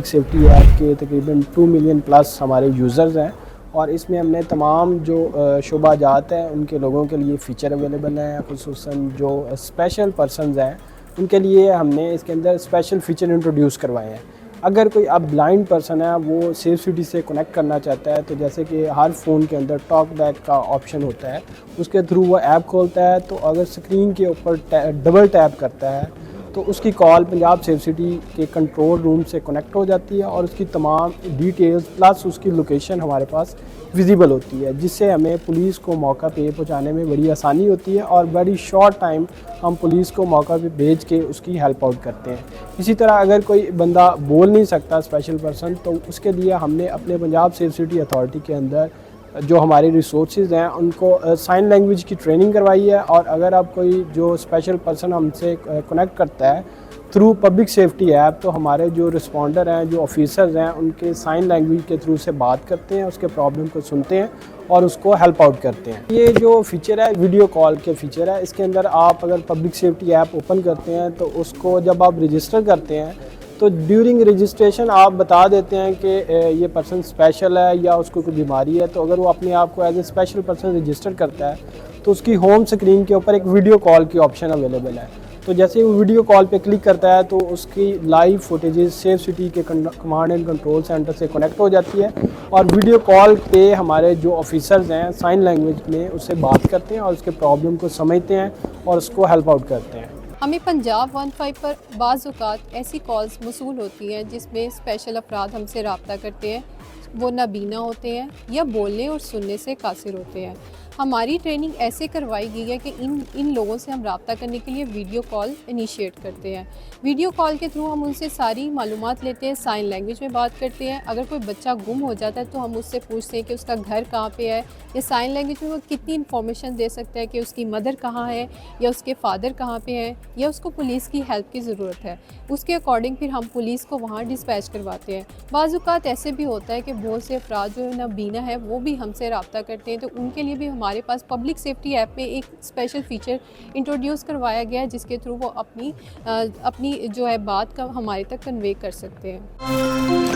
Safety app के तकरीबन 2 million plus हमारे यूज़र्स हैं और इसमें हमने तमाम जो शोबाजात हैं उनके लोगों के लिए फ़ीचर अवेलेबल हैं। खुसूसन जो स्पेशल पर्सनस हैं उनके लिए हमने इसके अंदर स्पेशल फ़ीचर इंट्रोड्यूस करवाए हैं। अगर कोई अब ब्लाइंड पर्सन है वो सेफ सिटी से कनेक्ट करना चाहता है तो जैसे कि हर फ़ोन के अंदर टॉक बैक का ऑप्शन होता है, उसके थ्रू वो ऐप खोलता है तो अगर स्क्रीन के ऊपर डबल टैप करता है तो उसकी कॉल पंजाब सेफ सिटी के कंट्रोल रूम से कनेक्ट हो जाती है और उसकी तमाम डिटेल्स प्लस उसकी लोकेशन हमारे पास विजिबल होती है, जिससे हमें पुलिस को मौका पे पहुंचाने में बड़ी आसानी होती है और बड़ी शॉर्ट टाइम हम पुलिस को मौका पे भेज के उसकी हेल्प आउट करते हैं। इसी तरह अगर कोई बंदा बोल नहीं सकता स्पेशल पर्सन तो उसके लिए हमने अपने पंजाब सेफ सिटी अथॉरिटी के अंदर जो हमारे रिसोर्सेज हैं उनको साइन लैंग्वेज की ट्रेनिंग करवाई है और अगर आप कोई जो स्पेशल पर्सन हमसे कनेक्ट करता है थ्रू पब्लिक सेफ्टी ऐप तो हमारे जो रिस्पॉन्डर हैं, जो ऑफिसर्स हैं, उनके साइन लैंग्वेज के थ्रू से बात करते हैं, उसके प्रॉब्लम को सुनते हैं और उसको हेल्प आउट करते हैं। ये जो फीचर है वीडियो कॉल के फीचर है, इसके अंदर आप अगर पब्लिक सेफ्टी ऐप ओपन करते हैं तो उसको जब आप रजिस्टर करते हैं तो ड्यूरिंग रजिस्ट्रेशन आप बता देते हैं कि ये पर्सन स्पेशल है या उसको कोई बीमारी है, तो अगर वो अपने आप को as a special person register करता है तो उसकी होम स्क्रीन के ऊपर एक वीडियो कॉल की ऑप्शन अवेलेबल है। तो जैसे वो वीडियो कॉल पे क्लिक करता है तो उसकी लाइव फुटेजेस सेफ सिटी के कमांड एंड कंट्रोल सेंटर से कनेक्ट हो जाती है और वीडियो कॉल पे हमारे जो ऑफिसर्स हैं साइन लैंग्वेज में उससे बात करते हैं और उसके प्रॉब्लम को समझते हैं और उसको हेल्प आउट करते हैं। हमें पंजाब 15 पर बाज़ औक़ात ऐसी कॉल्स मौसूल होती हैं जिसमें स्पेशल अफराद हमसे रब्ता करते हैं, वो नाबीना होते हैं या बोलने और सुनने से कासिर होते हैं। हमारी ट्रेनिंग ऐसे करवाई गई है कि इन लोगों से हम रब्ता करने के लिए वीडियो कॉल इनिशिएट करते हैं। वीडियो कॉल के थ्रू हम उनसे सारी मालूमात लेते हैं, साइन लैंग्वेज में बात करते हैं। अगर कोई बच्चा गुम हो जाता है तो हम उससे पूछते हैं कि उसका घर कहाँ पे है, या साइन लैंग्वेज में वो कितनी इन्फॉर्मेशन दे सकता है कि उसकी मदर कहाँ है या उसके फादर कहाँ पे हैं या उसको पुलिस की हेल्प की ज़रूरत है। उसके अकॉर्डिंग फिर हम पुलिस को वहाँ डिस्पैच करवाते हैं। बाज़ औक़ात ऐसे भी होता है कि बहुत से अफराद जो नाबीना है वो भी हमसे रब्ता करते हैं, तो उनके लिए भी हमारे पास पब्लिक सेफ्टी ऐप में एक स्पेशल फ़ीचर इंट्रोड्यूस करवाया गया है जिसके थ्रू वो अपनी जो है बात का हमारे तक कन्वे कर सकते हैं।